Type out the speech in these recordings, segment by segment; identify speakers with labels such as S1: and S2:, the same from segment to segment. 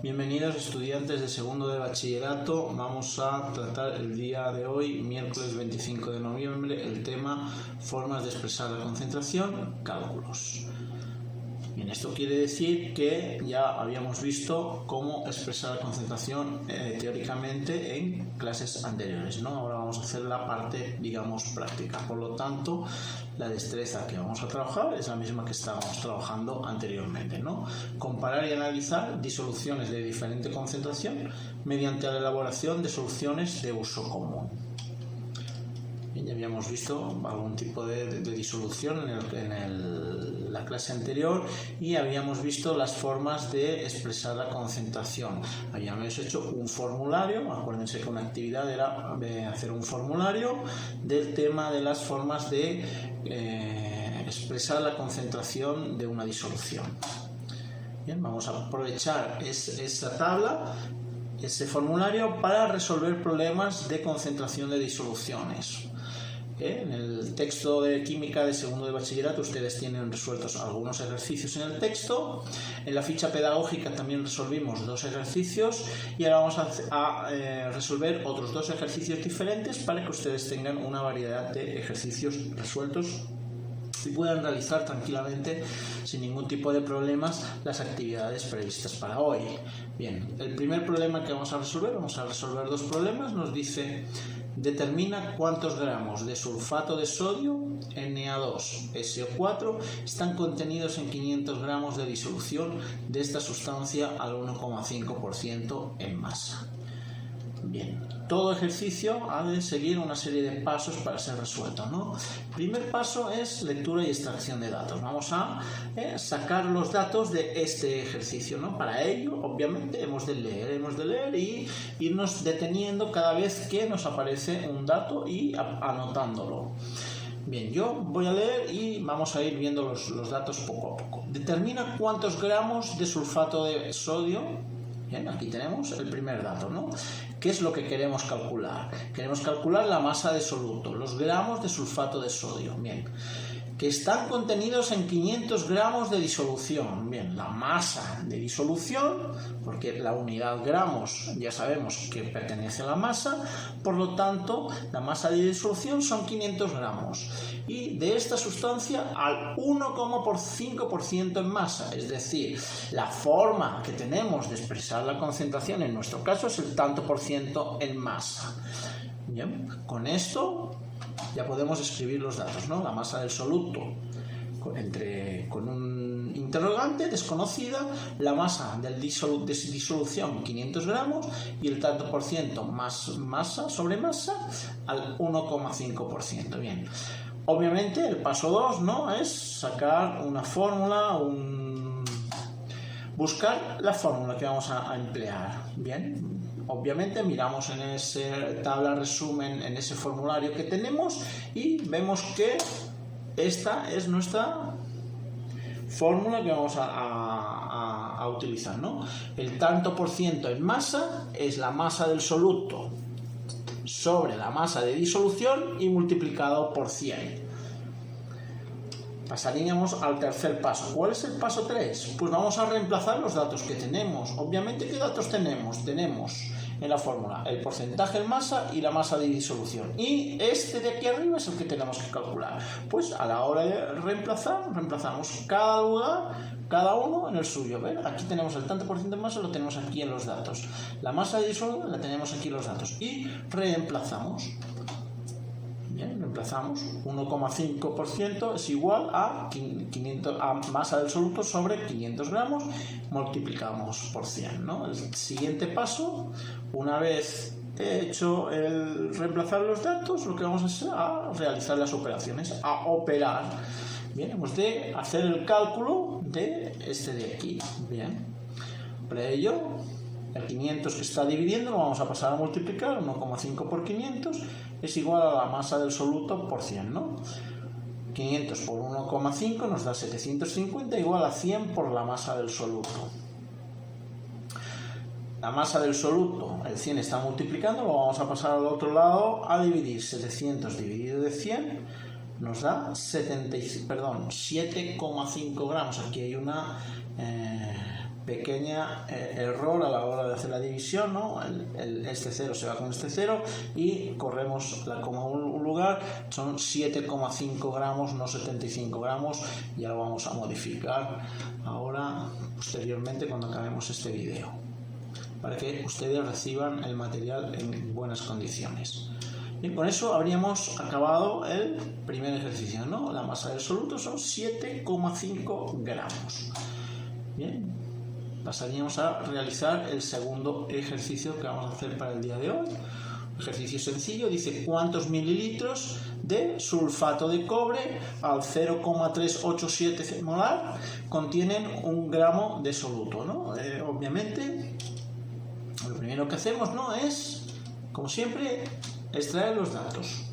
S1: Bienvenidos estudiantes de segundo de bachillerato. Vamos a tratar el día de hoy, miércoles 25 de noviembre, el tema formas de expresar la concentración, cálculos. Bien, esto quiere decir que ya habíamos visto cómo expresar la concentración teóricamente en clases anteriores, ¿no? Ahora vamos a hacer la parte, digamos, práctica. Por lo tanto, la destreza que vamos a trabajar es la misma que estábamos trabajando anteriormente, ¿no? Comparar y analizar disoluciones de diferente concentración mediante la elaboración de soluciones de uso común. Bien, ya habíamos visto algún tipo de disolución en la clase anterior y habíamos visto las formas de expresar la concentración. Habíamos hecho un formulario, acuérdense que una actividad era hacer un formulario del tema de las formas de expresar la concentración de una disolución. Bien, vamos a aprovechar esa tabla, ese formulario, para resolver problemas de concentración de disoluciones. En el texto de química de segundo de bachillerato ustedes tienen resueltos algunos ejercicios en el texto. En la ficha pedagógica también resolvimos 2 ejercicios y ahora vamos a resolver otros 2 ejercicios diferentes para que ustedes tengan una variedad de ejercicios resueltos y puedan realizar tranquilamente, sin ningún tipo de problemas, las actividades previstas para hoy. Bien, el primer problema que vamos a resolver 2 problemas. Nos dice: determina cuántos gramos de sulfato de sodio Na2SO4 están contenidos en 500 gramos de disolución de esta sustancia al 1,5% en masa. Bien, todo ejercicio ha de seguir una serie de pasos para ser resuelto, ¿no? El primer paso es lectura y extracción de datos. Vamos a sacar los datos de este ejercicio, ¿no? Para ello, obviamente, hemos de leer y irnos deteniendo cada vez que nos aparece un dato y anotándolo. Bien, yo voy a leer y vamos a ir viendo los datos poco a poco. Determina cuántos gramos de sulfato de sodio. Bien, aquí tenemos el primer dato, ¿no? ¿Qué es lo que queremos calcular? Queremos calcular la masa de soluto, los gramos de sulfato de sodio. Bien, que están contenidos en 500 gramos de disolución. Bien, la masa de disolución, porque la unidad gramos ya sabemos que pertenece a la masa, por lo tanto la masa de disolución son 500 gramos y de esta sustancia al 1,5% en masa, es decir, la forma que tenemos de expresar la concentración en nuestro caso es el tanto por ciento en masa. Bien, con esto ya podemos escribir los datos, ¿no? La masa del soluto con un interrogante desconocida, la masa de disolución 500 gramos y el tanto por ciento más masa sobre masa al 1,5%. Bien, obviamente el paso 2, ¿no?, es sacar una fórmula, buscar la fórmula que vamos a emplear. Bien, obviamente miramos en esa tabla resumen, en ese formulario que tenemos, y vemos que esta es nuestra fórmula que vamos a utilizar, ¿no? El tanto por ciento en masa es la masa del soluto sobre la masa de disolución y multiplicado por 100. Pasaríamos al tercer paso. ¿Cuál es el paso 3? Pues vamos a reemplazar los datos que tenemos. Obviamente, ¿qué datos tenemos? Tenemos en la fórmula el porcentaje en masa y la masa de disolución. Y este de aquí arriba es el que tenemos que calcular. Pues a la hora de reemplazamos cada lugar, cada uno en el suyo. ¿Ven? Aquí tenemos el tanto por ciento en masa, lo tenemos aquí en los datos. La masa de disolución la tenemos aquí en los datos. Y reemplazamos. Bien, reemplazamos 1,5% es igual a masa del soluto sobre 500 gramos, multiplicamos por 100, ¿no? El siguiente paso, una vez hecho el reemplazar los datos, lo que vamos a hacer es realizar las operaciones, a operar. Bien, hemos de hacer el cálculo de este de aquí. Bien, para ello, el 500 que está dividiendo lo vamos a pasar a multiplicar. 1,5 por 500 es igual a la masa del soluto por 100, ¿no? 500 por 1,5 nos da 750, igual a 100 por la masa del soluto. La masa del soluto, el 100 está multiplicando, lo vamos a pasar al otro lado a dividir. 700 dividido de 100 nos da 7,5 gramos. Aquí hay una pequeña error a la hora de hacer la división, ¿no? Este 0 se va con este 0 y corremos la coma a un lugar, son 7,5 gramos, no 75 gramos, ya lo vamos a modificar ahora posteriormente cuando acabemos este vídeo, para que ustedes reciban el material en buenas condiciones. Bien, con eso habríamos acabado el primer ejercicio, ¿no? La masa del soluto son 7,5 gramos. Bien, pasaríamos a realizar el segundo ejercicio que vamos a hacer para el día de hoy. Ejercicio sencillo, dice cuántos mililitros de sulfato de cobre al 0,387 molar contienen 1 gramo de soluto, ¿no? Obviamente, lo primero que hacemos, ¿no?, es, como siempre, extraer los datos.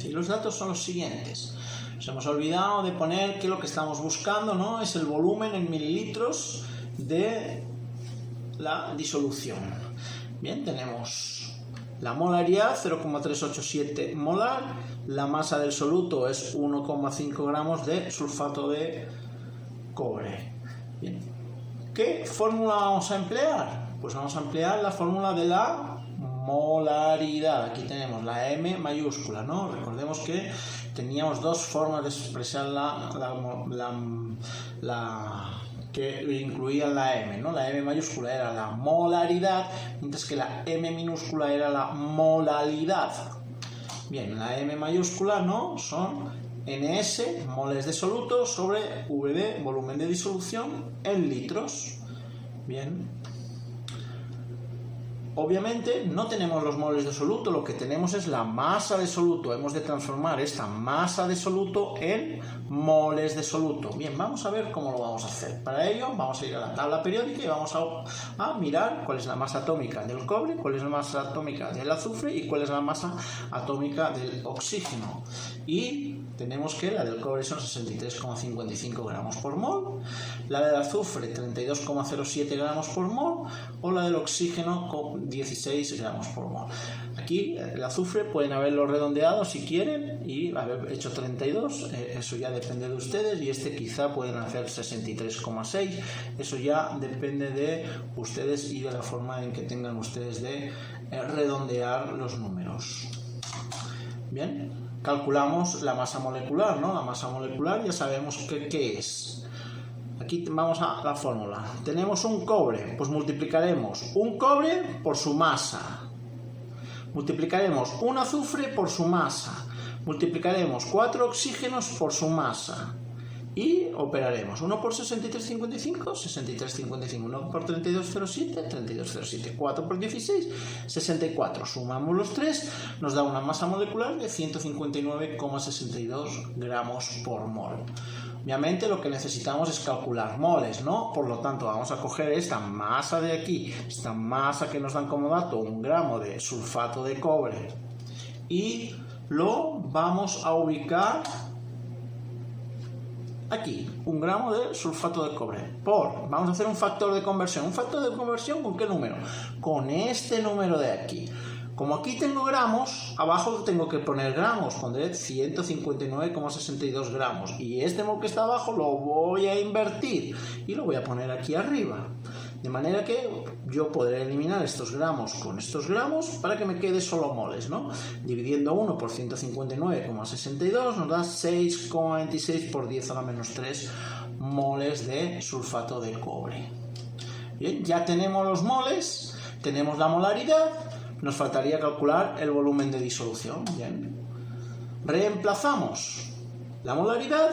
S1: Y los datos son los siguientes. Nos hemos olvidado de poner que lo que estamos buscando, ¿no?, es el volumen en mililitros de la disolución. Bien, tenemos la molaridad, 0,387 molar, la masa del soluto es 1,5 gramos de sulfato de cobre. Bien, ¿qué fórmula vamos a emplear? Pues vamos a emplear la fórmula de la molaridad. Aquí tenemos la M mayúscula, ¿no? Recordemos que teníamos dos formas de expresar que incluían la M, ¿no? La M mayúscula era la molaridad, mientras que la M minúscula era la molalidad. Bien, la M mayúscula, ¿no?, son NS, moles de soluto, sobre VD, volumen de disolución, en litros. Bien. Obviamente no tenemos los moles de soluto, lo que tenemos es la masa de soluto. Hemos de transformar esta masa de soluto en moles de soluto. Bien, vamos a ver cómo lo vamos a hacer. Para ello vamos a ir a la tabla periódica y vamos a mirar cuál es la masa atómica del cobre, cuál es la masa atómica del azufre y cuál es la masa atómica del oxígeno. Y tenemos que la del cobre son 63,55 gramos por mol, la del azufre 32,07 gramos por mol o la del oxígeno con 16 gramos por mol. Aquí el azufre pueden haberlo redondeado si quieren y haber hecho 32, eso ya depende de ustedes, y este quizá pueden hacer 63,6, eso ya depende de ustedes y de la forma en que tengan ustedes de redondear los números. Bien, calculamos la masa molecular, ¿no? La masa molecular ya sabemos qué es. Aquí vamos a la fórmula. Tenemos un cobre, pues multiplicaremos un cobre por su masa. Multiplicaremos un azufre por su masa. Multiplicaremos 4 oxígenos por su masa. Y operaremos 1 por 63,55, 63,55, 1 por 32,07, 32,07, 4 por 16, 64. Sumamos los 3, nos da una masa molecular de 159,62 gramos por mol. Obviamente lo que necesitamos es calcular moles, ¿no? Por lo tanto vamos a coger esta masa de aquí, esta masa que nos dan como dato 1 gramo de sulfato de cobre, y lo vamos a ubicar aquí, 1 gramo de sulfato de cobre vamos a hacer un factor de conversión. ¿Un factor de conversión con qué número? Con este número de aquí. Como aquí tengo gramos, abajo tengo que poner gramos, pondré 159,62 gramos, y este mol que está abajo lo voy a invertir y lo voy a poner aquí arriba, de manera que yo podré eliminar estos gramos con estos gramos para que me quede solo moles, ¿no? Dividiendo 1 por 159,62 nos da 6,26 por 10 a la menos 3 moles de sulfato de cobre. Bien, ya tenemos los moles, tenemos la molaridad, nos faltaría calcular el volumen de disolución. Bien, reemplazamos la molaridad,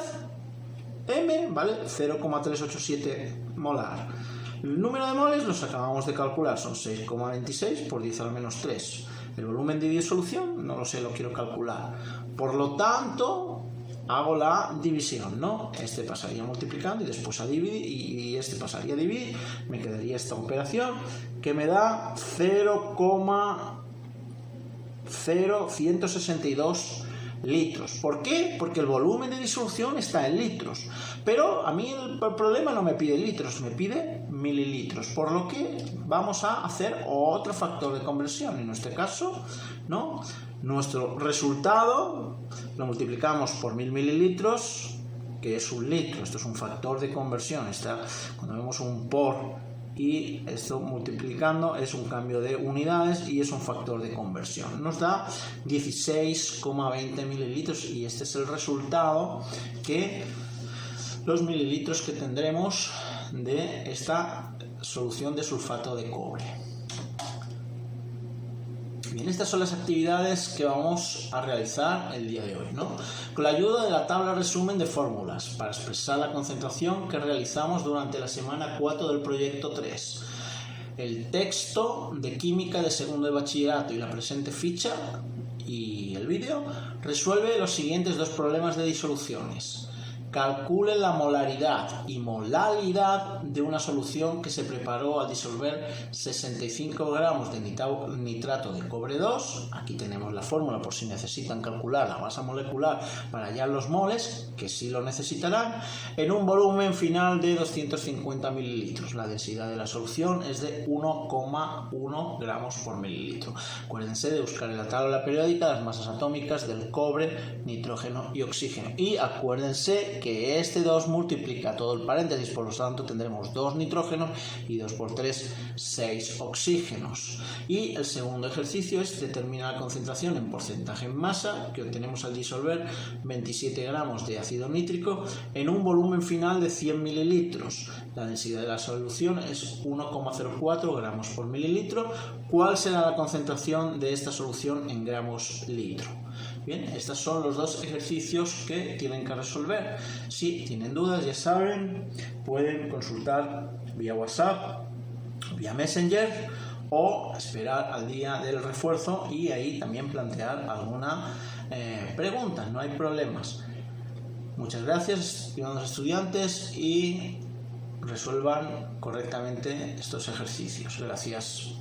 S1: M, ¿vale? 0,387 molar. El número de moles los acabamos de calcular, son 6,26 por 10 a la menos 3. El volumen de disolución, no lo sé, lo quiero calcular. Por lo tanto, hago la división, ¿no? Este pasaría multiplicando y después a dividir, y este pasaría a dividir, me quedaría esta operación que me da 0,0162 litros. ¿Por qué? Porque el volumen de disolución está en litros, pero a mí el problema no me pide litros, me pide mililitros, por lo que vamos a hacer otro factor de conversión. En este caso, ¿no?, nuestro resultado lo multiplicamos por 1000 mililitros, que es un litro. Esto es un factor de conversión. Cuando vemos un por y esto multiplicando es un cambio de unidades y es un factor de conversión. Nos da 16,20 mililitros y este es el resultado los mililitros que tendremos de esta solución de sulfato de cobre. Bien, estas son las actividades que vamos a realizar el día de hoy, ¿no? Con la ayuda de la tabla resumen de fórmulas para expresar la concentración que realizamos durante la semana 4 del proyecto 3. El texto de química de segundo de bachillerato y la presente ficha y el vídeo resuelve los siguientes dos problemas de disoluciones. Calcule la molaridad y molalidad de una solución que se preparó al disolver 65 gramos de nitrato de cobre 2. Aquí tenemos la fórmula por si necesitan calcular la masa molecular para hallar los moles, que sí lo necesitarán, en un volumen final de 250 mililitros. La densidad de la solución es de 1,1 gramos por mililitro. Acuérdense de buscar en la tabla periódica las masas atómicas del cobre, nitrógeno y oxígeno. Y acuérdense que este 2 multiplica todo el paréntesis, por lo tanto tendremos 2 nitrógenos y 2 por 3, 6 oxígenos. Y el segundo ejercicio es determinar la concentración en porcentaje en masa que obtenemos al disolver 27 gramos de ácido nítrico en un volumen final de 100 mililitros. La densidad de la solución es 1,04 gramos por mililitro. ¿Cuál será la concentración de esta solución en gramos litro? Bien, estos son los dos ejercicios que tienen que resolver. Si tienen dudas, ya saben, pueden consultar vía WhatsApp, vía Messenger o esperar al día del refuerzo y ahí también plantear alguna pregunta, no hay problemas. Muchas gracias, estimados estudiantes, y resuelvan correctamente estos ejercicios. Gracias.